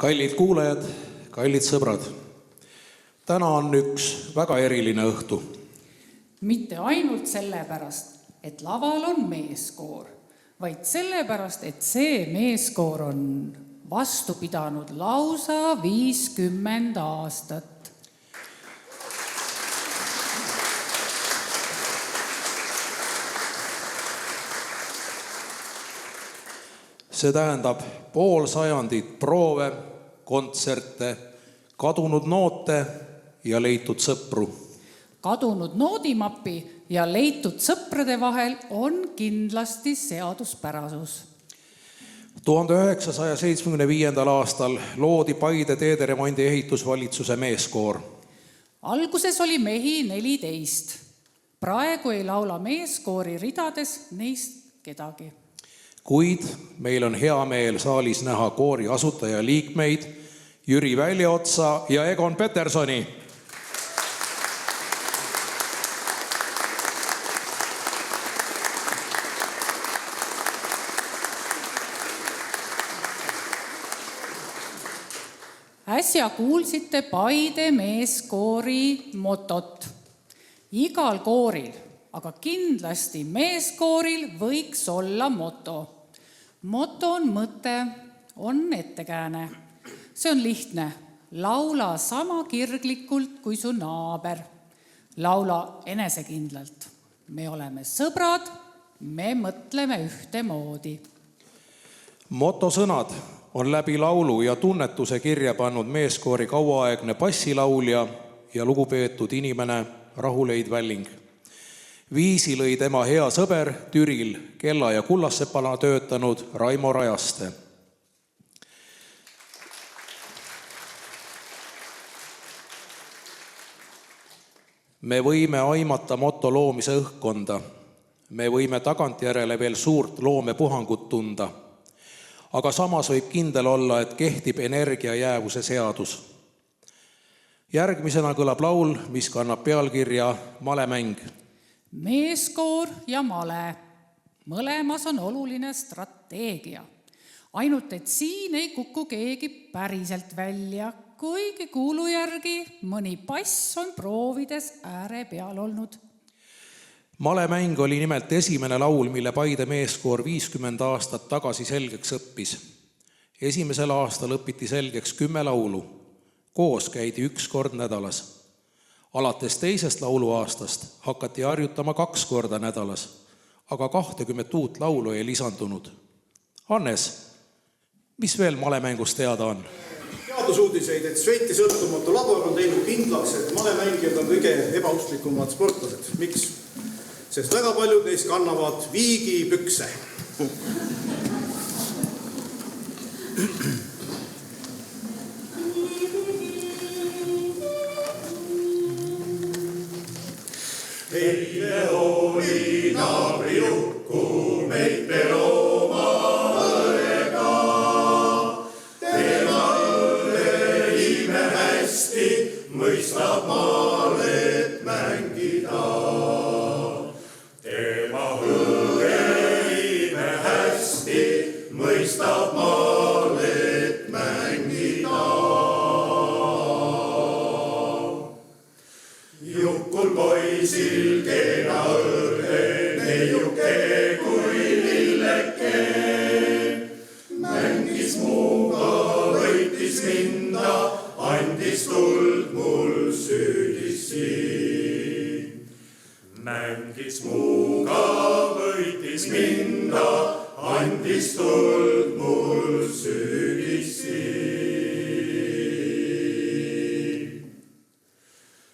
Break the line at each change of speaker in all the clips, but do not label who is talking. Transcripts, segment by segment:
Kallid kuulajad, kallid sõbrad, täna on üks väga eriline õhtu.
Mitte ainult sellepärast, et laval on meeskoor, vaid sellepärast, et see meeskoor on vastu pidanud lausa 50 aastat.
See tähendab pool sajandit proove, kontserte, kadunud noote ja leitud sõpru.
Kadunud noodimapi ja leitud sõprade vahel on kindlasti seaduspärasus.
1975. aastal loodi Paide teederemondi ehitusvalitsuse meeskoor.
Alguses oli mehi 14. Praegu ei laula meeskoori ridades neist kedagi.
Kuid meil on hea meel saalis näha koori asutaja liikmeid Jüri Väljaotsa ja Egon Petersoni.
Äsja kuulsite Paide meeskoori motot. Igal kooril, aga kindlasti meeskooril võiks olla moto. Moto on mõte, on ettekääne. See on lihtne. Laula sama kirglikult kui su naaber. Laula enesekindlalt. Me oleme sõbrad me mõtleme ühtemoodi.
Motosõnad on läbi laulu ja tunnetuse kirja pannud meeskoori kauaaegne bassilaulja ja lugupeetud inimene Rahuleid Välling. Viisi lõi tema hea sõber Türil Kella ja Kullassepana töötanud Raimo Rajaste. Me võime aimata moto loomise õhkkonda. Me võime tagantjärele veel suurt loomepuhangut tunda. Aga samas võib kindel olla, et kehtib energia jäävuse seadus. Järgmisena kõlab laul, mis kannab pealkirja Malemäng.
Meeskoor ja male. Mõlemas on oluline strateegia. Ainult, et siin ei kuku keegi päriselt välja, kuigi kuulu järgi mõni pass on proovides ääre peal olnud.
Malemäng oli nimelt esimene laul, mille Paide meeskoor 50 aastat tagasi selgeks õppis. Esimesel aastal õpiti selgeks 10 laulu. Koos käidi 1 kord nädalas. Alates teisest lauluaastast hakati harjutama 2 korda nädalas, aga 20 uut laulu ei lisandunud. Hannes, mis veel malemängust teada on?
Teadusuudiseid, et Šveitsi sõltumatu labor on teinud kindlaks, et malemängijad on kõige ebaustlikumad sportlased. Miks? Sest väga paljud neist kannavad viigipükse. Eile oli naabri jukku meid peroma õega. Tema õlleime hästi mõistab maalet mängida. Tema õlleime hästi mõistab maalet mängida. Jukul poisil keena õrhe, neiuke kui lilleke. Mängis muuga, võitis minda, andis tuld mul süüdisi. Mängis muuga, võitis minda, andis tuld mul süüdisi.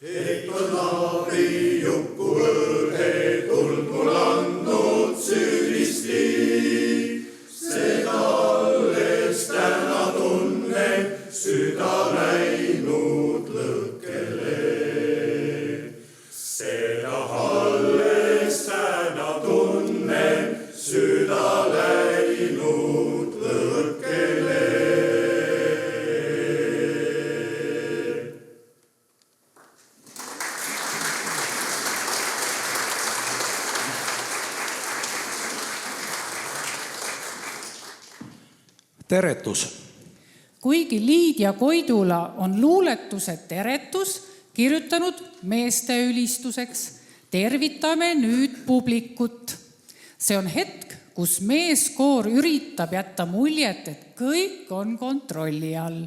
Eitor naabri jukku õrhe, tuld mul andnud süüdisti. Seda alles täna tunnen, süda läinud lõkkele. Seda alles täna tunnen, süda läinud lõkkele.
Teretus.
Kuigi Liid ja Koidula on luuletuse Teretus kirjutanud meeste ülistuseks, tervitame nüüd publikut. See on hetk, kus meeskoor üritab jätta muljet, et kõik on kontrolli all.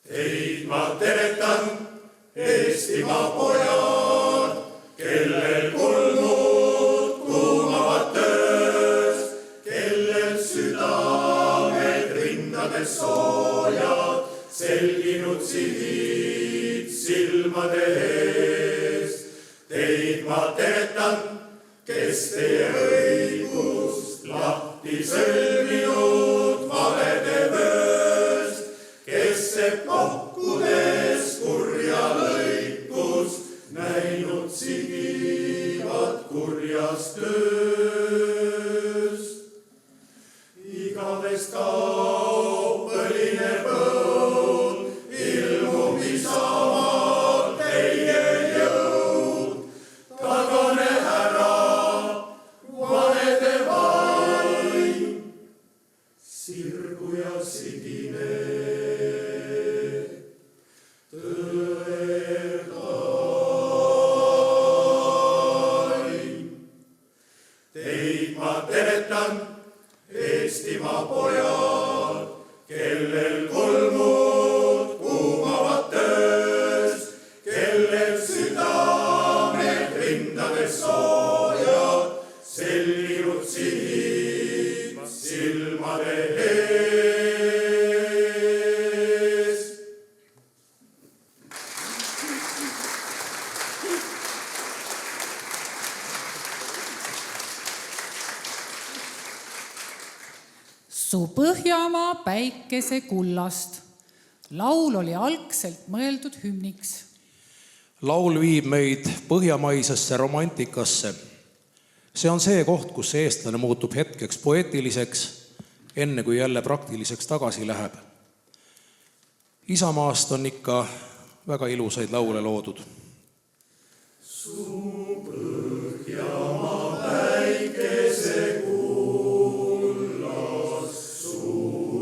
Teid ma teretan, Eestimaa pojad, kellel kulnud kuumavad töös, kellel südamed rindades soojad, selginud sihid silmade ees. Teid ma teretan, kes teie õigust lahti sõlminud valede vööst, kes see kokkudes kurja lõikus näinud sigivad kurjast tööst. Igavest kaob põline põud, ilmub Isamaal teie jõud. Tagane ära, valede vaim, sirgu ja sigine. Teid ma teretan, Eestimaa pojad, kellel kulmud kuumavad töös, kellel südamed rindades soojad, selginud
su Põhjamaa päikese kullast. Laul oli algselt mõeldud hümniks.
Laul viib meid põhjamaisesse romantikasse. See on see koht, kus eestlane muutub hetkeks poeetiliseks, enne kui jälle praktiliseks tagasi läheb. Isamaast on ikka väga ilusaid laule loodud.
Su Põhjamaa päikese kullas, su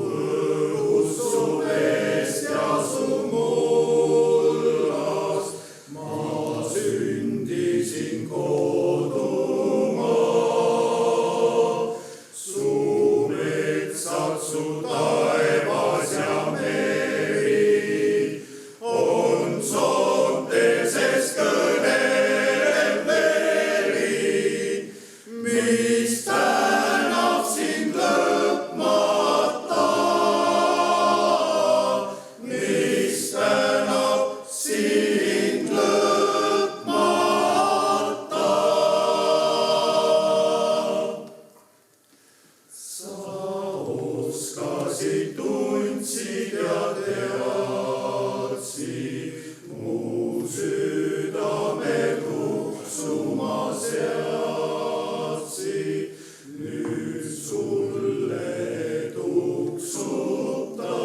õhust, su veest ja su mullast, ma sündisin kodumaa. Su metsad, su taevas ja meri on soonteses kõnelev veri, mis tänab sind lõpmata, mis tänab sind lõpmata. Sa oskasid, tundsid ja teadsid, mu südame tuksuma seadsid. Nüüd sulle tuksub ta,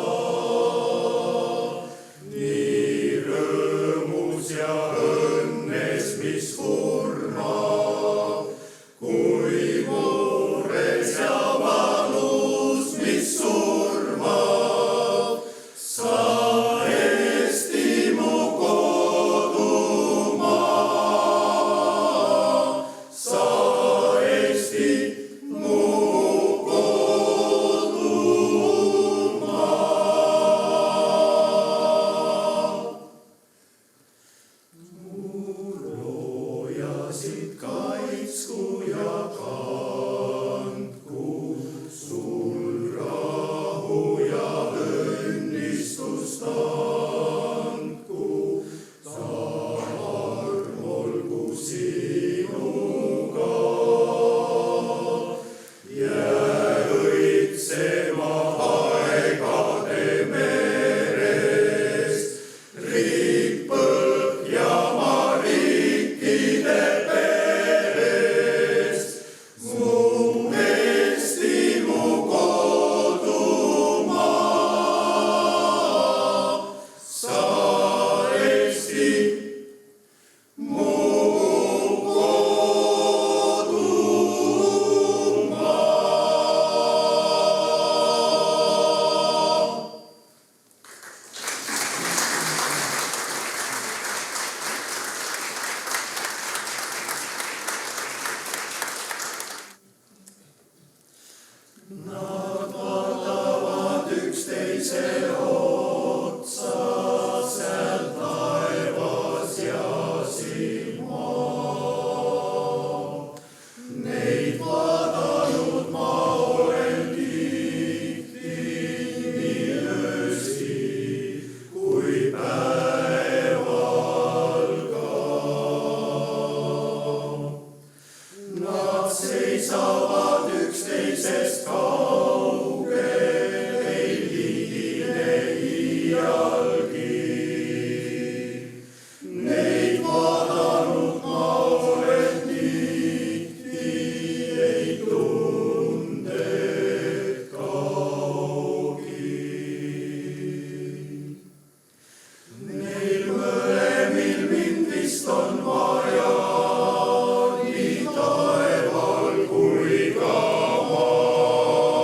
nii rõõmus ja õnnes, mis hurmab, kui mures ja valus, mis surmab. Sa Eesti mu kodumaa, sa Eesti mu kodumaa. Mu loojasid kaitsku ja kandku, sul rahu ja õnnistust andku. Ta olgu sinuga, jää õitsema aegade merest, riik Põhjamaa riikide perest. Mu Eesti, mu kodumaa, sa Eesti mu kodumaa. Nad vaatavad üksteise otsa, seal taevas ja siin maa. Neid vaadanud ma olen tihti, nii öösi kui päeval ka. Nad seisavad üksteisest kaugel, ei liigine iialgi. Neid vaadanud ma olen tihti, ei tunded kaugi. Neil mõlemil mind vist on vaja, nii taeval kui ka maal.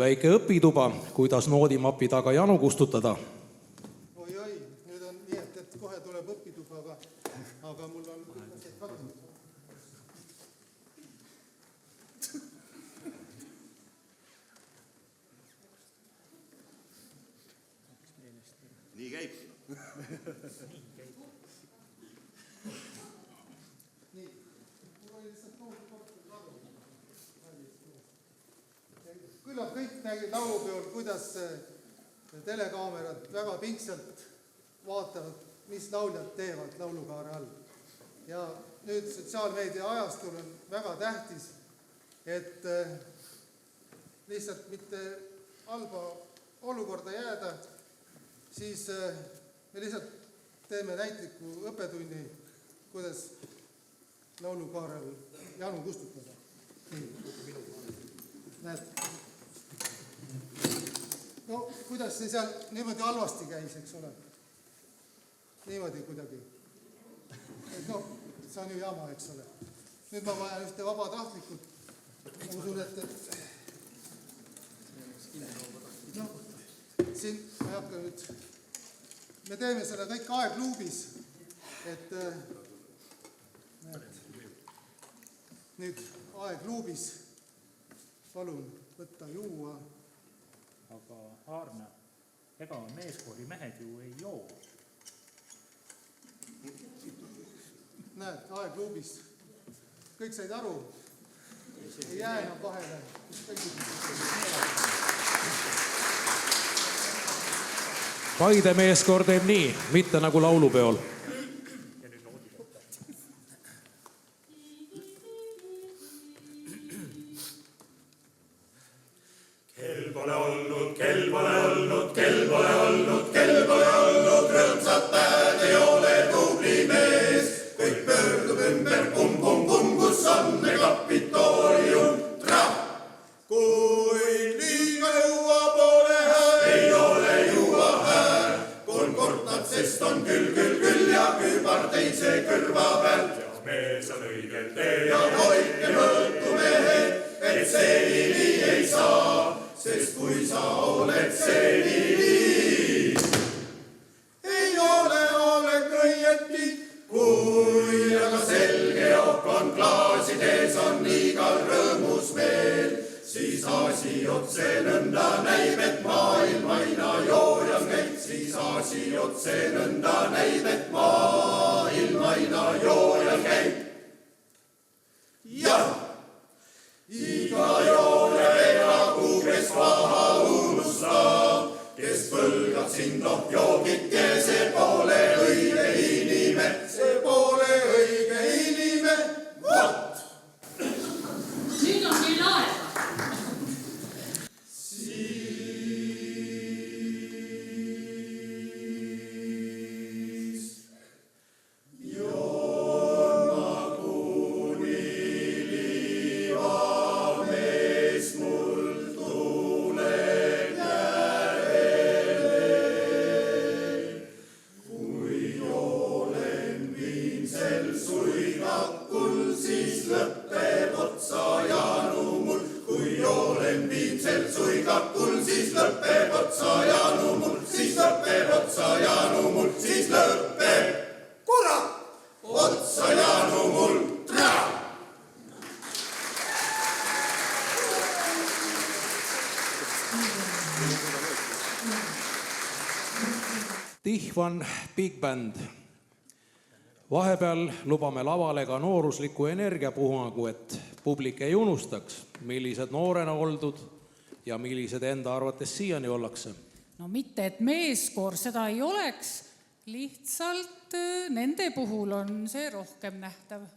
Väike õpituba, kuidas noodimapi taga janu kustutada.
Oi, nüüd on nii, et kohe tuleb õpituba, aga mul on asjad kadunud.
Nii käib.
Nii, mul oli lihtsalt tohutu korpus laulu. Küllap kõik nägid laulupeol, kuidas telekaamerad väga pingsalt vaatavad, mis lauljad teevad laulukaare all. Ja nüüd sotsiaalmeedia ajastul on väga tähtis, et lihtsalt mitte halba olukorda jääda, siis me lihtsalt teeme näitliku õppetunni, kuidas laulukaarel janu kustutada. Näed. No, kuidas see seal niimoodi halvasti käis, eks ole? Niimoodi kuidagi. No, see on ju jama, eks ole. Nüüd ma vajan ühte vabatahtlikult. Ma usun, et no, siin ma ei hakka nüüd. Me teeme seda kõik aegluubis, et nüüd aegluubis palun võtta juua.
Aga Aarna, ega meeskoori mehed ju ei joo.
Näed, aegluubis. Kõik said aru. Ei jää enam vahele.
Paide meeskoor teeb nii, mitte nagu laulupeol.
Kell pole olnud, rõõmsad päev ei ole tubli mees. Kõik pöördub ümber, kum, kus on me Kapitoolium. Trah! Kui liiga juua pole hääl, ei ole juua hääl. Kolm kortab, sest on küll ja kübar teise kõrva pealt. Ja mees on õigel tee ja hoidke mõõtu mehed, et selili ei saa, sest kui sa oled selili, kui aga selge jook on klaasides, on igal rõõmus meel, siis asi otse nõnda näib, et maailm aina joojas käib. Siis asi otse nõnda näib, et maailm aina joojas käib. Jah, iga jooja elagu, kes paha unustab, kes põlgab sind, joogike, see pole õige inime. See pole õige inime, vot!
Nüüd on küll aega.
Siis joo. otsa Jaanu mul, tra!
Tihvan Big Band. Vahepeal lubame lavale ka noorusliku energiapuhangu, et publik ei unustaks, millised noorena oldud ja millised enda arvates siiani ollakse.
No mitte, et meeskoor seda ei oleks, lihtsalt nende puhul on see rohkem nähtav.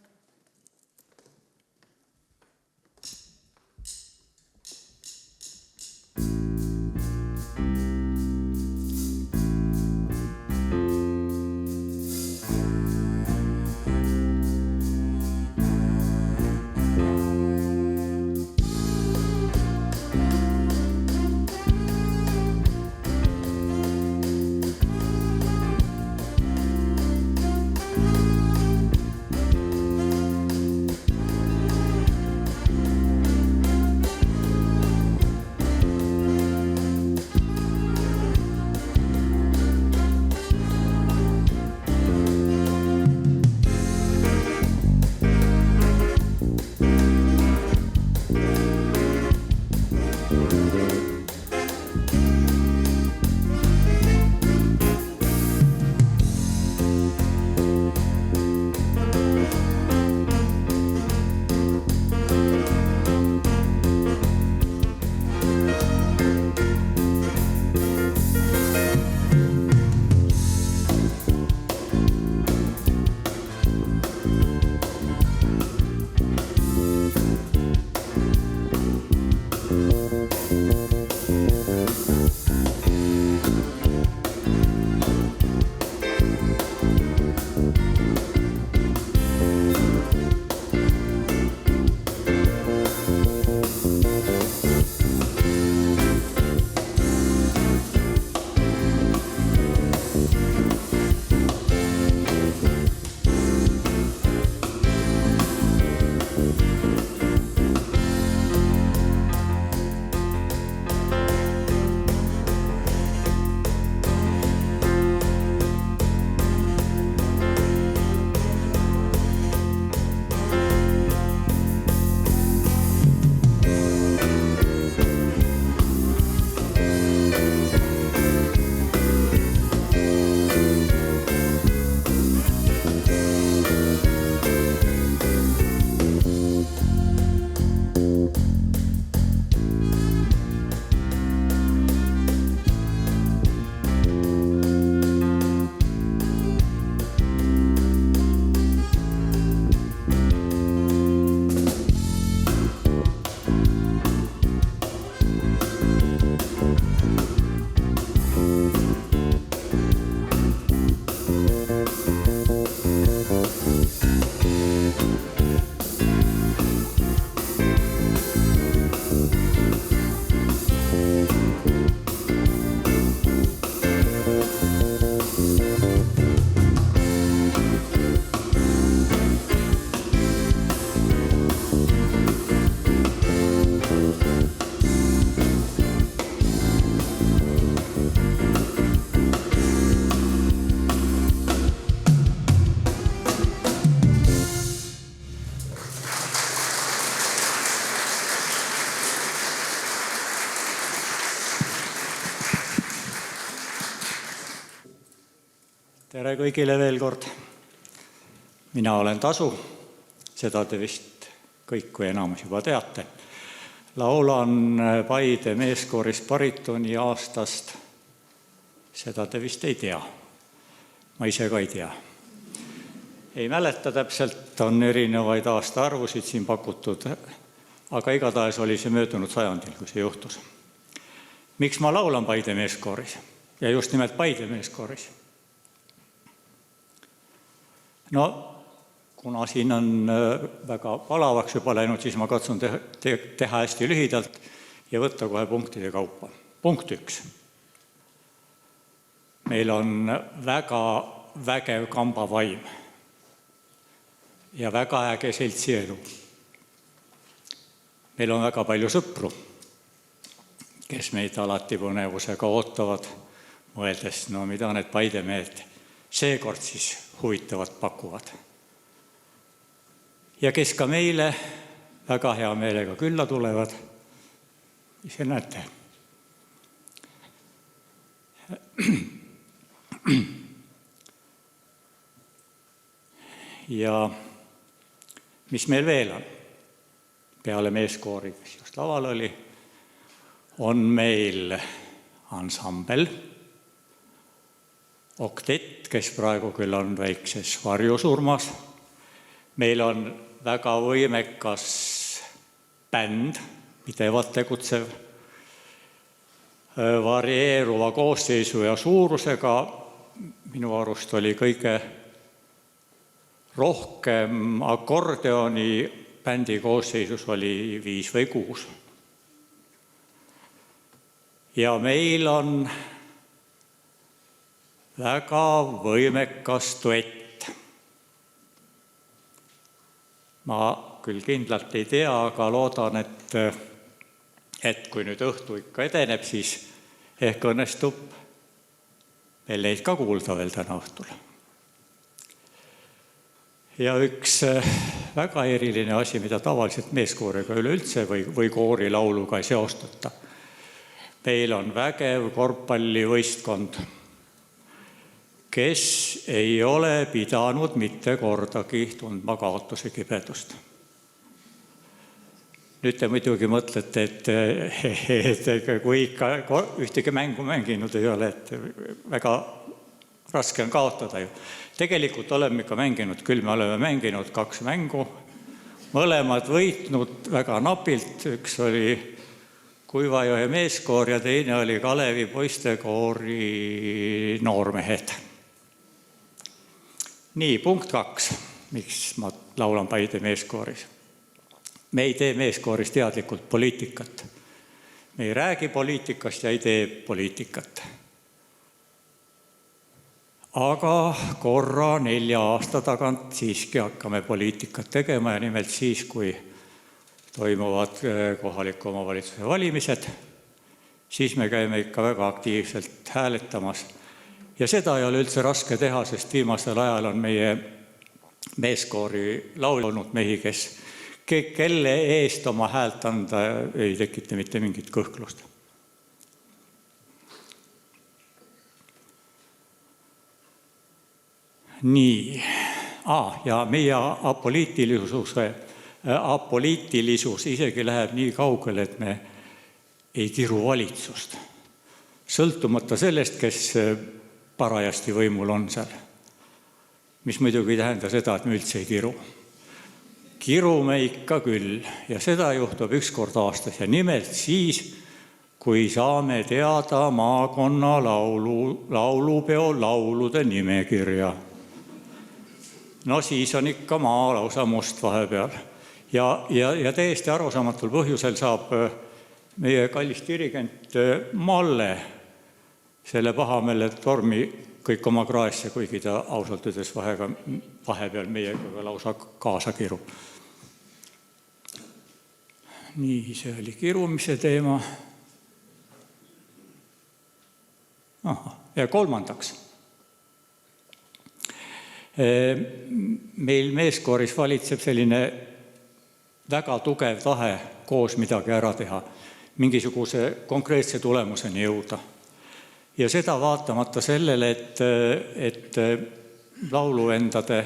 Tere kõigile veel kord. Mina olen Tasu, seda te vist kõik või enamus juba teate. Laulan Paide meeskooris baritoni aastast, seda te vist ei tea. Ma ise ka ei tea. Ei mäleta täpselt, on erinevaid aastaarvusid siin pakutud, aga igatahes oli see möödunud sajandil, kui see juhtus. Miks ma laulan Paide meeskooris? Ja just nimelt Paide meeskooris. No, kuna siin on väga palavaks juba läinud, siis ma katsun teha hästi lühidalt ja võtta kohe punktide kaupa. Punkt 1. Meil on väga vägev kambavaim ja väga äge seltsielu. Meil on väga palju sõpru, kes meid alati põnevusega ootavad, mõeldes, no mida need Paide mehed seekord siis huvitavat pakuvad. ja kes ka meile väga hea meelega külla tulevad, ise näete. Ja mis meil veel on? Peale meeskoori, kes just laval oli, on meil ansambel, oktett, kes praegu küll on väikses varjusurmas. Meil on väga võimekas bänd, pidevalt tegutsev, varieeruva koosseisu ja suurusega. Minu arust oli kõige rohkem akordeoni bändi koosseisus oli 5 või 6. Ja meil on väga võimekas duett. Ma küll kindlalt ei tea, aga loodan, et kui nüüd õhtu ikka edeneb, siis ehk õnnestub meil neid ka kuulda veel täna õhtul. Ja üks väga eriline asi, mida tavaliselt meeskooriga üleüldse või koorilauluga ei seostata. Meil on vägev korvpallivõistkond, kes ei ole pidanud mitte kordagi tundma kaotuse kibedust. Nüüd te muidugi mõtlete, et kui ikka ühtegi mängu mänginud ei ole, et väga raske on kaotada ju. Tegelikult oleme ikka mänginud, küll me oleme mänginud 2 mängu, mõlemad võitnud väga napilt, üks oli Kuivajoe meeskoor ja teine oli Kalevi poistekoori noormehed. Nii, punkt 2, miks ma laulan Paide meeskooris. Me ei tee meeskooris teadlikult poliitikat. Me ei räägi poliitikast ja ei tee poliitikat. Aga korra 4 aasta tagant siiski hakkame poliitikat tegema ja nimelt siis, kui toimuvad kohaliku omavalitsuse valimised, siis me käime ikka väga aktiivselt hääletamas. Ja seda ei ole üldse raske teha, sest viimasel ajal on meie meeskoori laul olnud mehi, kelle eest oma häält anda ei tekita mitte mingit kõhklust. Nii, ja meie apoliitilisus isegi läheb nii kaugele, et me ei kiru valitsust. Sõltumata sellest, kes parajasti võimul on seal. Mis muidugi ei tähenda seda, et me üldse ei kiru. Kirume ikka küll ja seda juhtub 1 kord aastas ja nimelt siis, kui saame teada maakonna laulupeo laulude nimekirja. No siis on ikka maa lausa must vahepeal. Ja täiesti arusaamatul põhjusel saab meie kallis dirigent Malle selle pahameele tormi kõik oma kraesse, kuigi ta ausalt ütles vahepeal meiega lausa kaasa kirub. Nii, see oli kirumise teema. Ja 3. Meil meeskooris valitseb selline väga tugev tahe koos midagi ära teha, mingisuguse konkreetse tulemuseni jõuda. Ja seda vaatamata sellele, et lauluendade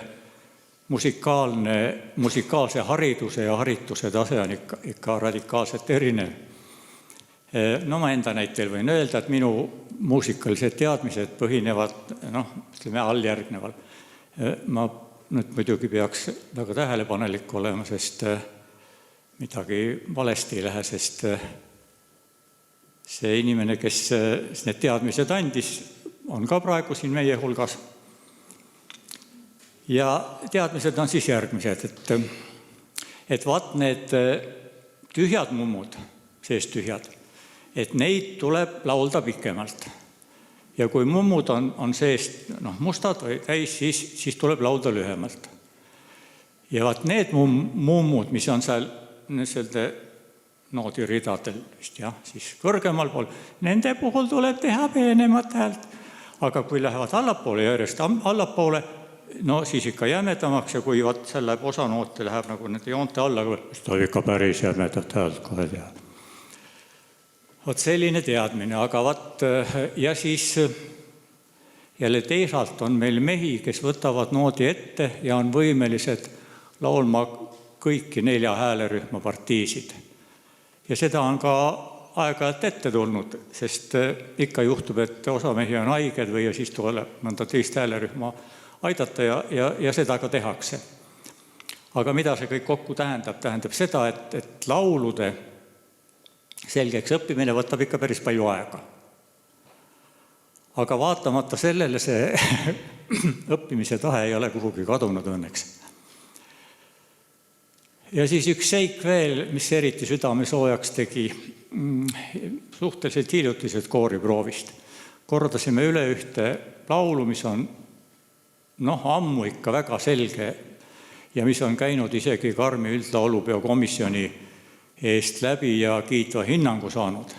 musikaalse hariduse ja harituse tase on ikka radikaalselt erinev. No ma enda näitel võin öelda, et minu muusikalised teadmised põhinevad alljärgneval. Ma nüüd muidugi peaks väga tähelepanelik olema, sest midagi valesti ei lähe, sest see inimene, kes need teadmised andis, on ka praegu siin meie hulgas. Ja teadmised on siis järgmised, et vaat need tühjad mummud, sees tühjad, et neid tuleb laulda pikemalt. Ja kui mummud on seest mustad või täis, siis tuleb laulda lühemalt. Ja vaat need mummud, mis on seal noodiridadel, siis kõrgemal pool, nende puhul tuleb teha peenemat häält. Aga kui lähevad allapoole järjest allapoole, no siis ikka jämedamaks ja kui vat see läheb osanoote, läheb nagu nende joonte alla, siis ta ikka päris jämedat häält kohe tead. Vot selline teadmine, aga vat ja siis jälle teisalt on meil mehi, kes võtavad noodi ette ja on võimelised laulma kõiki 4 häälerühma partiisid. Ja seda on ka aeg-ajalt ette tulnud, sest ikka juhtub, et osa mehi on haiged või ja siis tuleb mõnda teist häälerühma aidata ja seda ka tehakse. Aga mida see kõik kokku tähendab? Tähendab seda, et laulude selgeks õppimine võtab ikka päris palju aega. Aga vaatamata sellele see õppimise tahe ei ole kuhugi kadunud õnneks. Ja siis üks seik veel, mis eriti südame soojaks tegi, suhteliselt hiljutised kooriproovist. Kordasime üle ühte laulu, mis on ammu ikka väga selge ja mis on käinud isegi Karmi üldlaulupeo komisjoni eest läbi ja kiitva hinnangu saanud.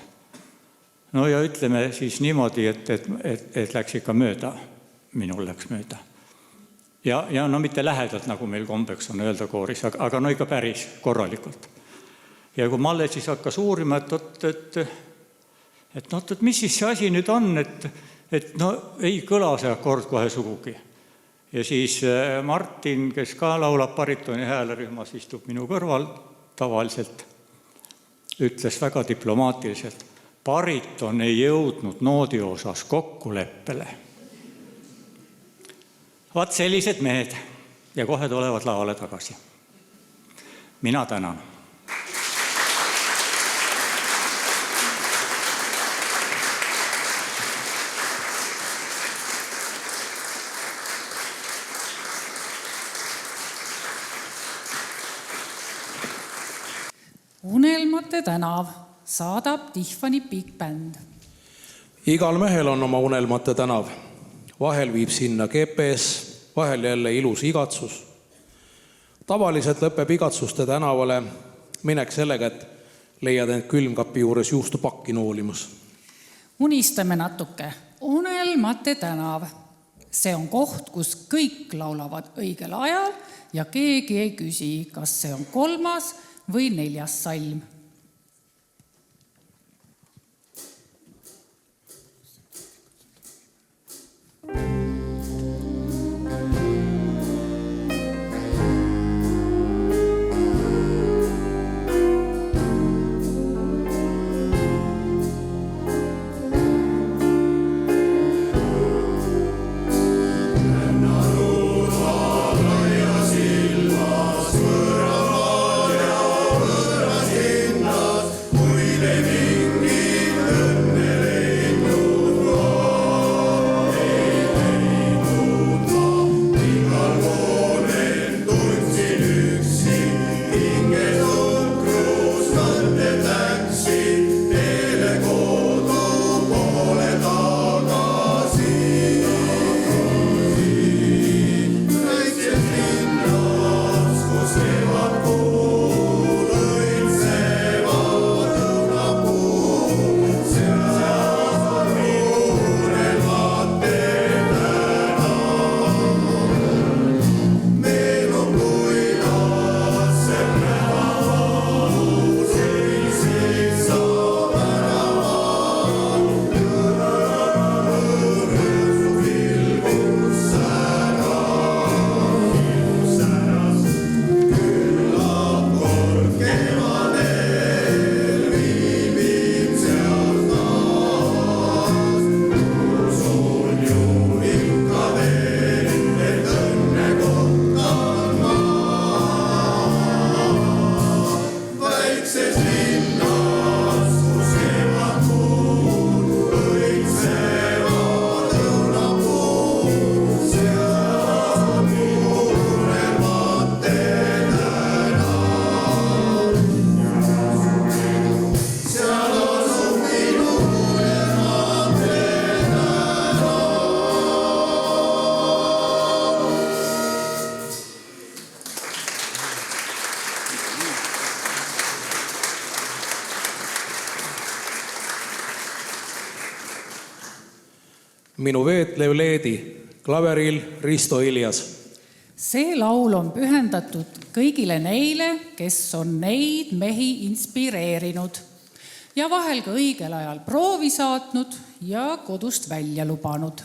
No ja ütleme siis niimoodi, et läks ikka mööda. Minul läks mööda. Ja no mitte lähedalt, nagu meil kombeks on öelda kooris, aga no ikka päris korralikult. Ja kui Malle siis hakkas uurima, et mis siis see asi nüüd on, et no ei kõla see akord kohe sugugi. Ja siis Martin, kes ka laulab baritoni häälerühmas, istub minu kõrval tavaliselt, ütles väga diplomaatiliselt, bariton ei jõudnud noodi osas kokkuleppele. Vaat sellised mehed ja kohe tulevad lavale tagasi. Mina tänan.
Unelmate tänav saadab Tiffany Big Band.
Igal mehel on oma unelmate tänav. Vahel viib sinna GPS, vahel jälle ilus igatsus. Tavaliselt lõpeb igatsuste tänavale minek sellega, et leiad end külmkapi juures juustupakki noolimas.
Unistame natuke. Unelmate tänav. See on koht, kus kõik laulavad õigel ajal ja keegi ei küsi, kas see on 3. või 4. salm.
Minu veetlev leedi, klaveril Risto Iljas.
See laul on pühendatud kõigile neile, kes on neid mehi inspireerinud ja vahel ka õigel ajal proovi saatnud ja kodust välja lubanud.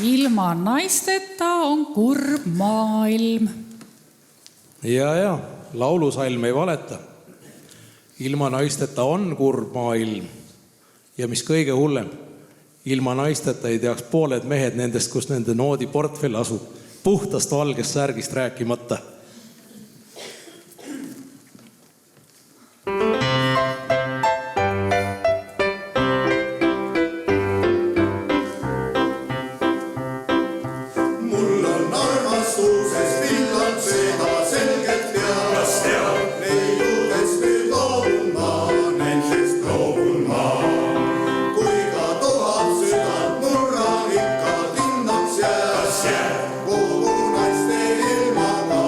Ilma naisteta on kurb maailm.
Ja, laulusalm ei valeta. Ilma naisteta on kurb maailm. Ja mis kõige hullem, ilma naisteta ei teaks pooled mehed nendest, kus nende noodi portfell asub. Puhtast valgest särgist rääkimata.
Kogu naiste ilmaga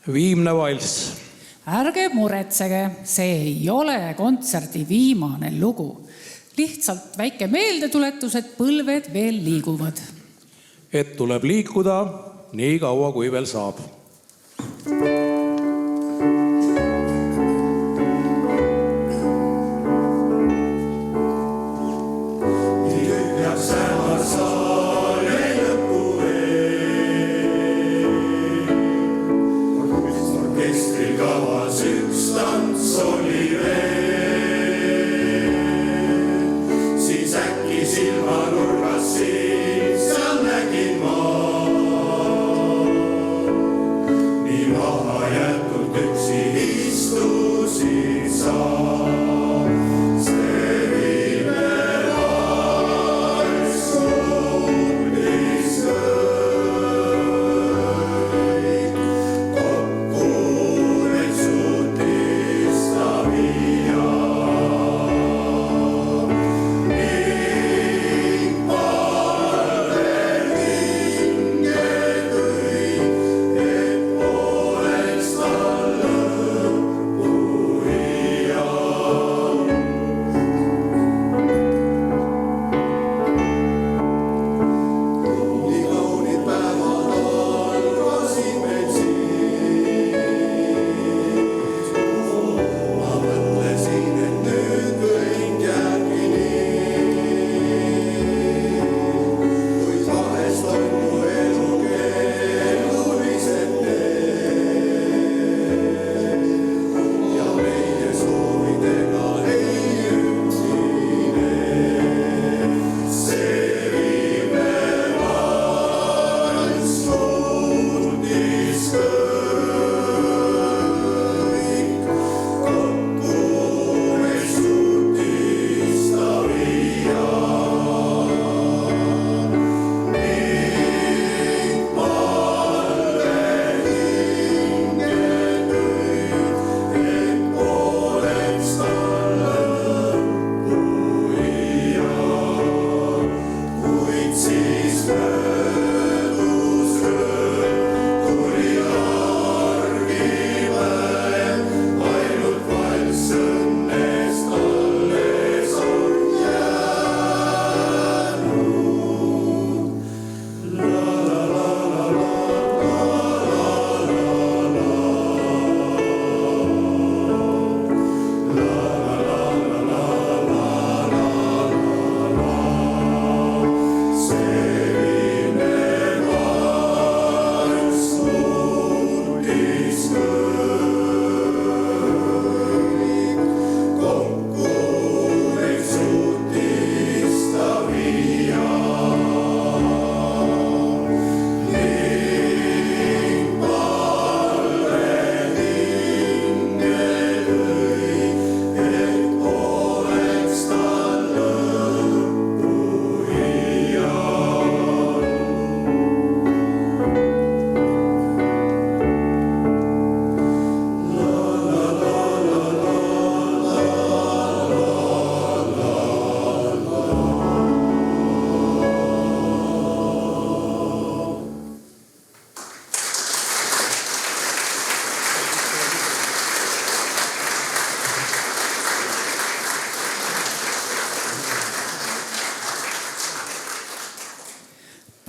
Viimne valss.
Ärge muretsege, see ei ole kontserdi viimane lugu. Lihtsalt väike meeldetuletus, et põlved veel liiguvad.
Et tuleb liikuda nii kaua, kui veel saab.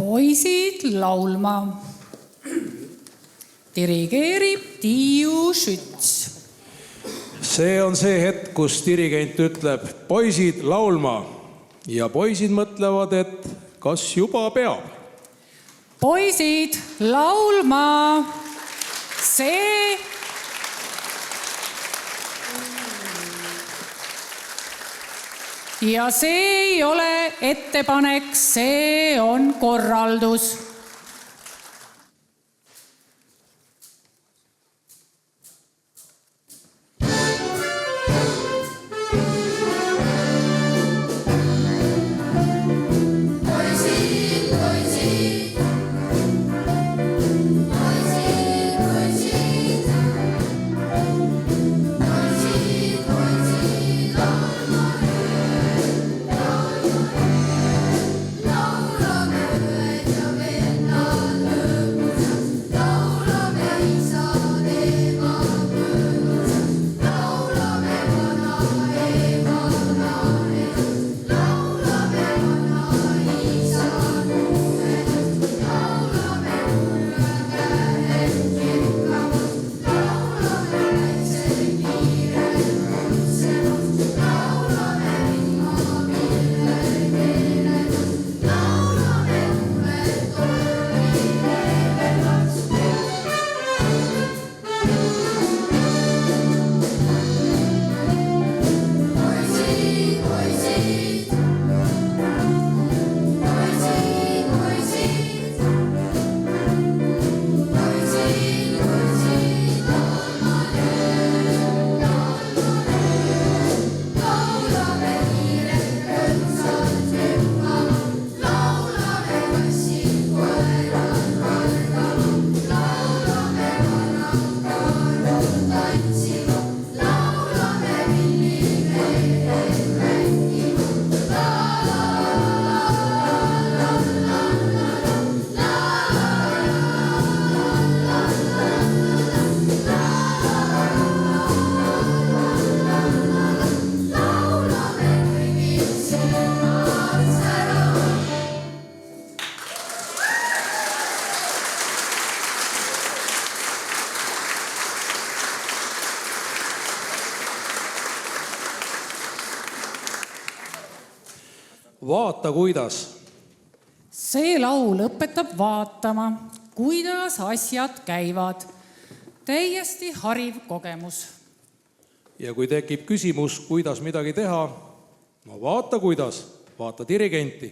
Poisid laulma. Dirigeerib Tiiu Schütz.
See on see hetk, kus dirigent ütleb poisid laulma ja poisid mõtlevad, et kas juba peab.
Poisid laulma. See ja see ei ole ettepanek, see on korraldus.
Laulame ööd ja veel.
vaata kuidas.
See laul õpetab vaatama, kuidas asjad käivad. Täiesti hariv kogemus.
Ja kui tekib küsimus, kuidas midagi teha, no vaata kuidas, vaata dirigenti.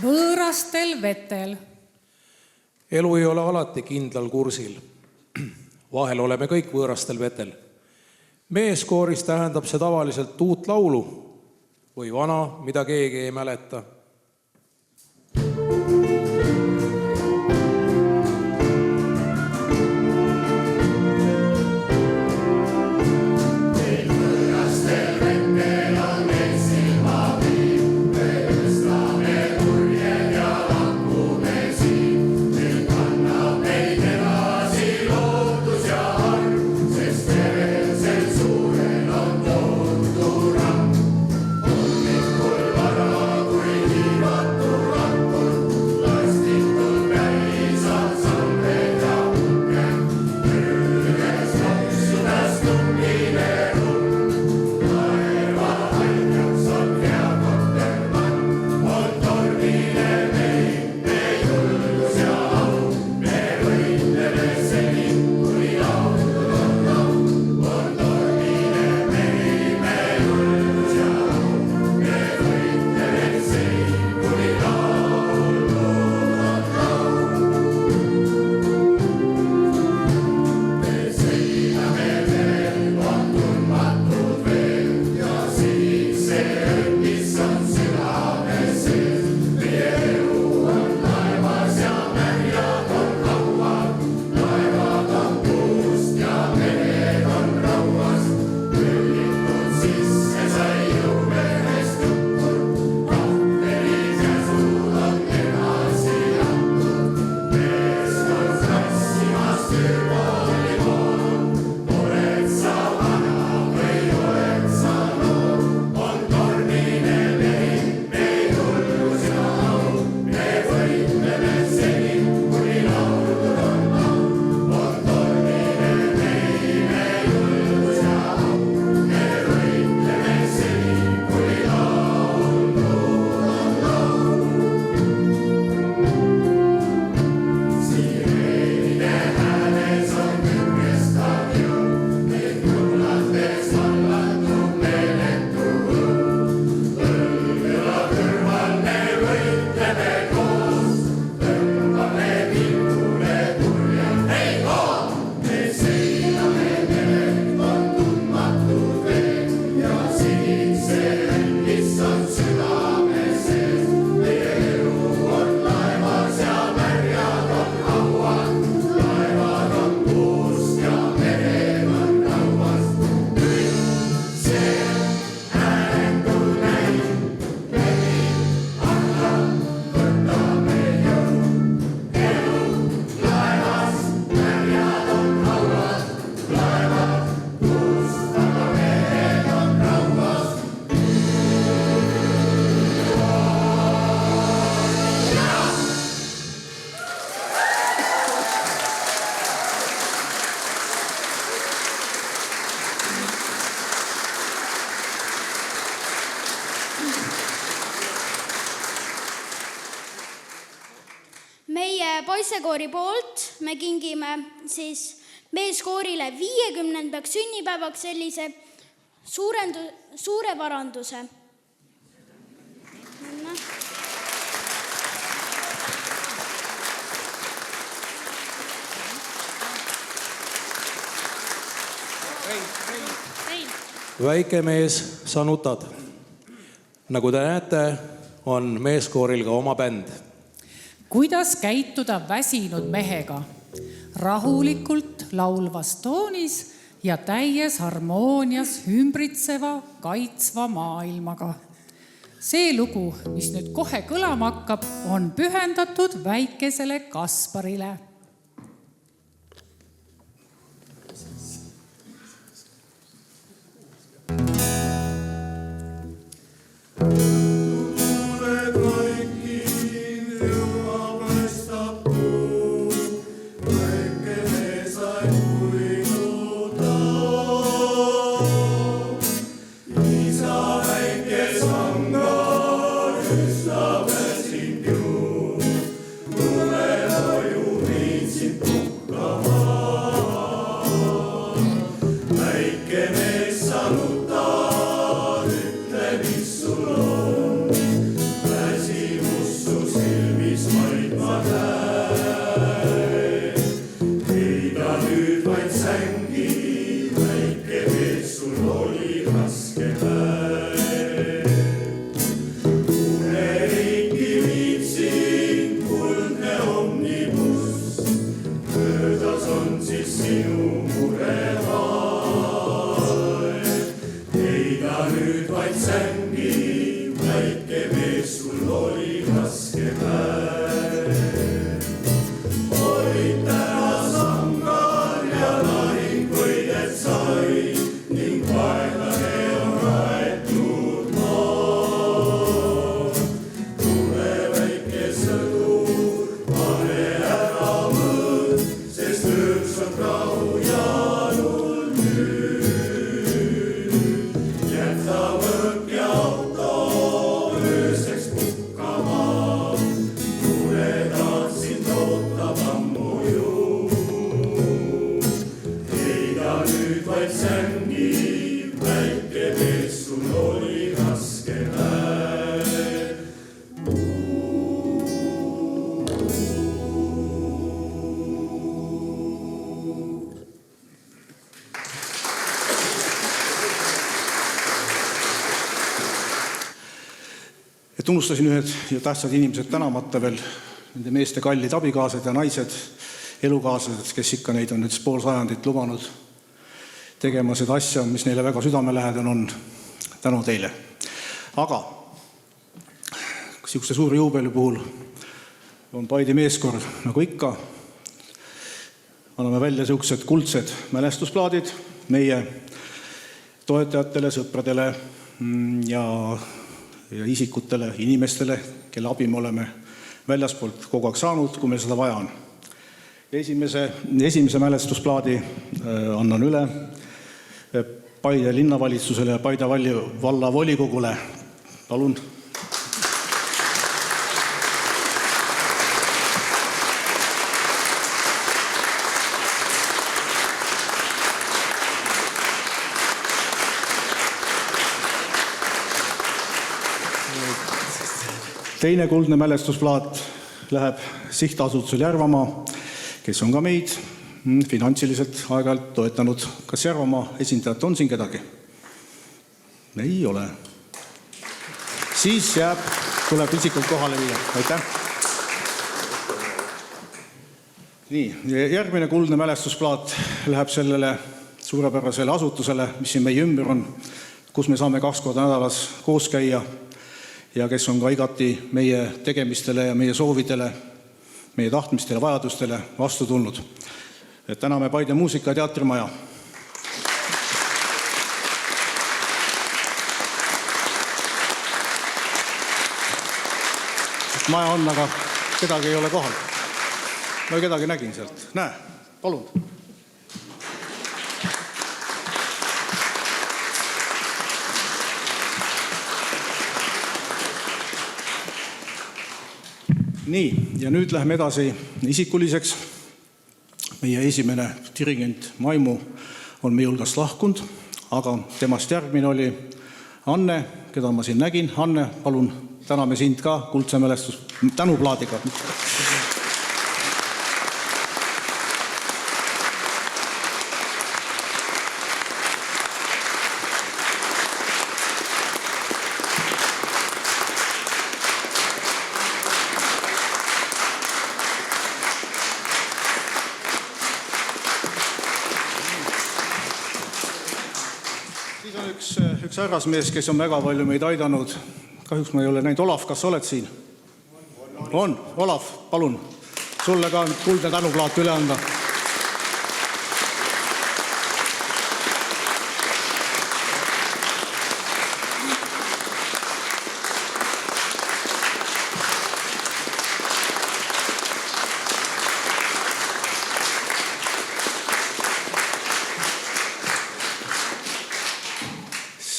Võõrastel vetel.
Elu ei ole alati kindlal kursil. Vahel oleme kõik võõrastel vetel. Meeskooris tähendab see tavaliselt uut laulu või vana, mida keegi ei mäleta.
Hommikul vara, kui
meie poissekoori poolt me kingime siis meeskoorile 50. sünnipäevaks sellise suure paranduse.
Väike mees, sa nutad. Nagu te näete, on meeskooril ka oma bänd.
Kuidas käituda väsinud mehega? Rahulikult laulvas toonis ja täies harmoonias ümbritseva, kaitsva maailmaga. See lugu, mis nüüd kohe kõlama hakkab, on pühendatud väikesele Kasparile.
Et unustasin ühed tähtsad inimesed tänamata veel, nende meeste kallid abikaasad ja naised, elukaaslased, kes ikka neid on nüüd pool sajandit lubanud tegema seda asja, mis neile väga südamelähedane on. Tänu teile. Aga niisuguse suure juubeli puhul on Paide meeskoor nagu ikka. Anname välja niisugused kuldsed mälestusplaadid meie toetajatele, sõpradele ja isikutele, inimestele, kelle abi me oleme väljaspoolt kogu aeg saanud, kui meil seda vaja on. Esimese mälestusplaadi annan üle Paide linnavalitsusele ja Paide valla volikogule. Palun. Teine kuldne mälestusplaat läheb sihtasutusel Järvamaa, kes on ka meid finantsiliselt aeg-ajalt toetanud. Kas Järvamaa esindajat on siin kedagi? Ei ole. Siis tuleb isikult kohale viia. Aitäh. Nii, järgmine kuldne mälestusplaat läheb sellele suurepärasele asutusele, mis siin meie ümber on, kus me saame 2 korda nädalas koos käia ja kes on ka igati meie tegemistele ja meie soovidele, meie tahtmistele, vajadustele vastu tulnud. Täname Paide muusika- ja teatrimaja. Maja on, aga kedagi ei ole kohal. Ma kedagi nägin sealt. Näe, palun.
Nii, ja nüüd läheme edasi isikuliseks. Meie esimene dirigent Maimu on meie hulgast lahkunud, aga temast järgmine oli Anne, keda ma siin nägin. Anne, palun, täname sind ka kuldse mälestus tänuplaadiga. Siis on üks härrasmees, kes on väga palju meid aidanud. Kahjuks ma ei ole näinud. Olav, kas oled siin? On. Olav, palun. Sulle ka kuldne tänuplaat üle anda.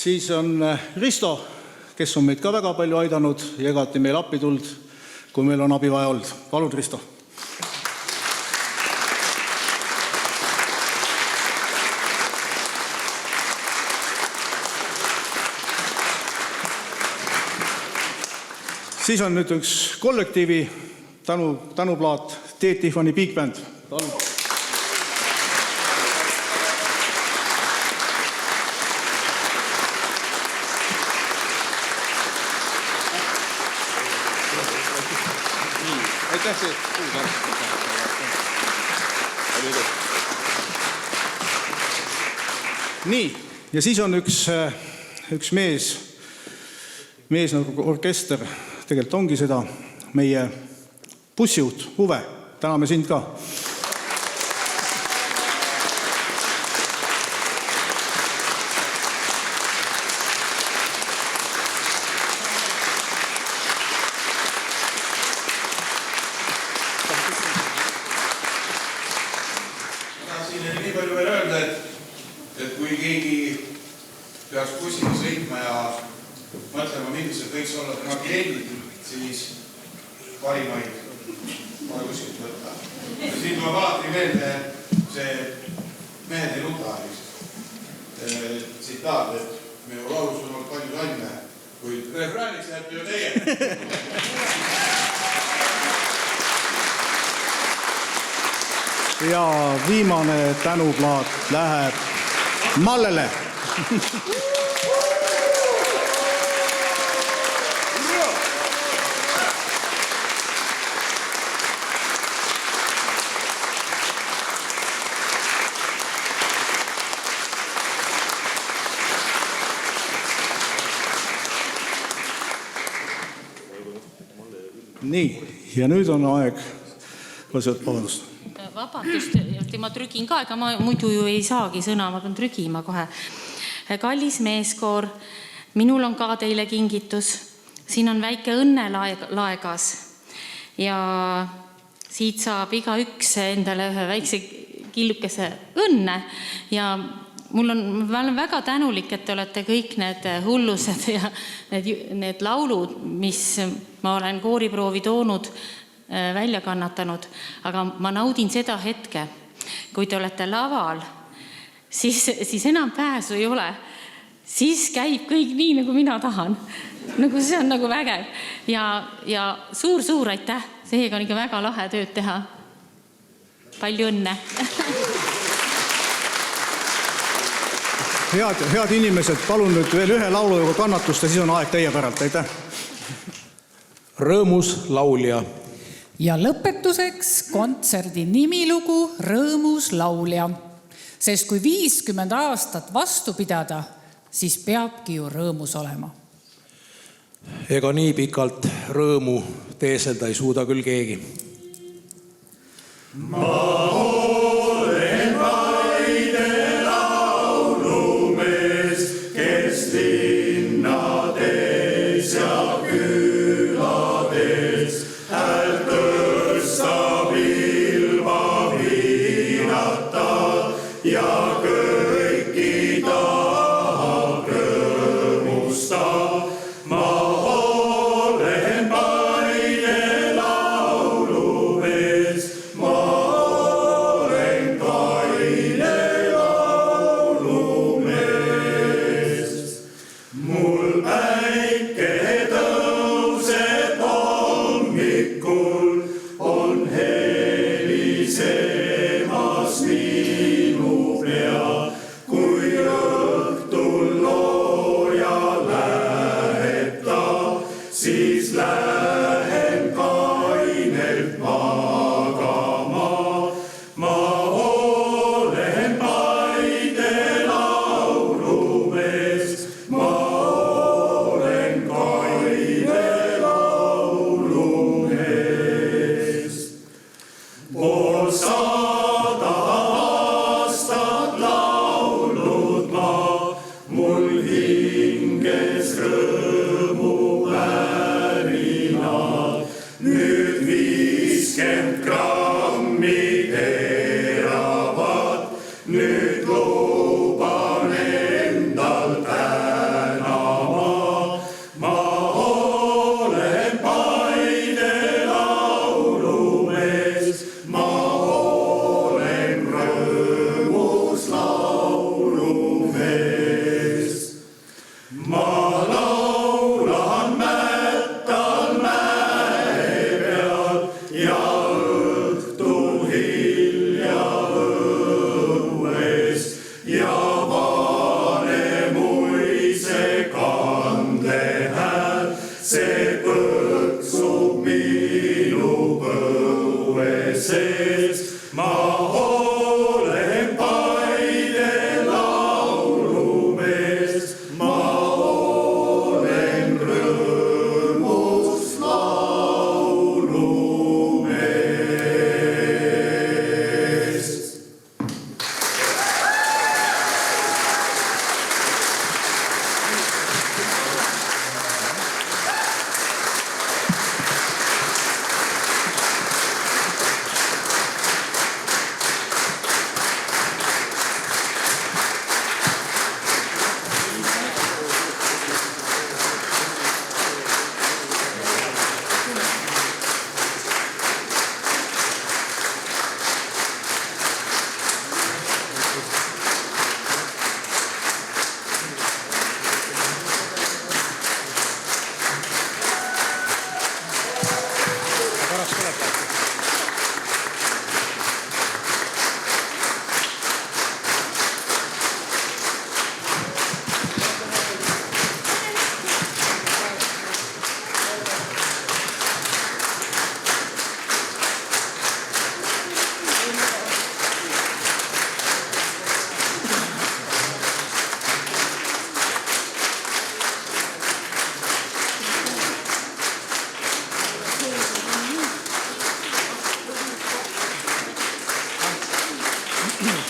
Siis on Risto, kes on meid ka väga palju aidanud ja igati meil appi tulnud, kui meil on abi vaja olnud. Palun, Risto. Siis on nüüd üks kollektiivi tänuplaat, Teet Tiffany Big Band. Palun. Nii, ja siis on üks mees nagu orkester, tegelikult ongi seda, meie bussijuht, Uwe, täname sind ka. Ja viimane tänuplaat läheb Mallele. Nii, ja nüüd on aeg, vabandust.
Vabandust, ma trügin ka, ega ma muidu ju ei saagi sõna, ma pean trügima kohe. Kallis meeskoor, minul on ka teile kingitus. Siin on väike õnnelaegas ja siit saab iga üks endale ühe väikse killukese õnne ja ma olen väga tänulik, et te olete kõik need hullused ja need laulud, mis ma olen kooriproovi toonud, välja kannatanud, aga ma naudin seda hetke, kui te olete laval, siis enam pääsu ei ole. Siis käib kõik nii, nagu mina tahan. Nagu see on nagu vägev. Ja suur aitäh. Seega on ikka väga lahe tööd teha. Palju õnne.
Head inimesed, palun nüüd veel ühe laulu juba kannatust ja siis on aeg teie päralt. Aitäh.
Rõõmus laulja.
Ja lõpetuseks kontserdi nimilugu Rõõmus laulja. Sest kui 50 aastat vastu pidada, siis peabki ju rõõmus olema.
Ega nii pikalt rõõmu teeselda ei suuda küll keegi.
Ma olen Paide laulumees, kes linnades ja külades häält tõstab ilma viinata ja kõiki tahab rõõmusta. Ma olen Paide laulumees, hommikul on helisemas minu pea, kui õhtul looja läheb ta, siis lähen kainelt magama. Ma olen Paide laulumees, ma olen Kaide laulumees. Poolsada aastat laulnud ma, mul hinges rõõmu värinad, nüüd 50 grammi teravad, nüüd luban endal tänama. Ma olen Paide laulumees, ma olen rõõmus laulumees. Ma laulan mättal mäe peal ja õhtul hilja õues ja Vanemuise kandehääl, see põksub minu põue sees. Ma olen Paide laulumees, ma olen rõõmus laulumees.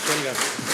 Selge.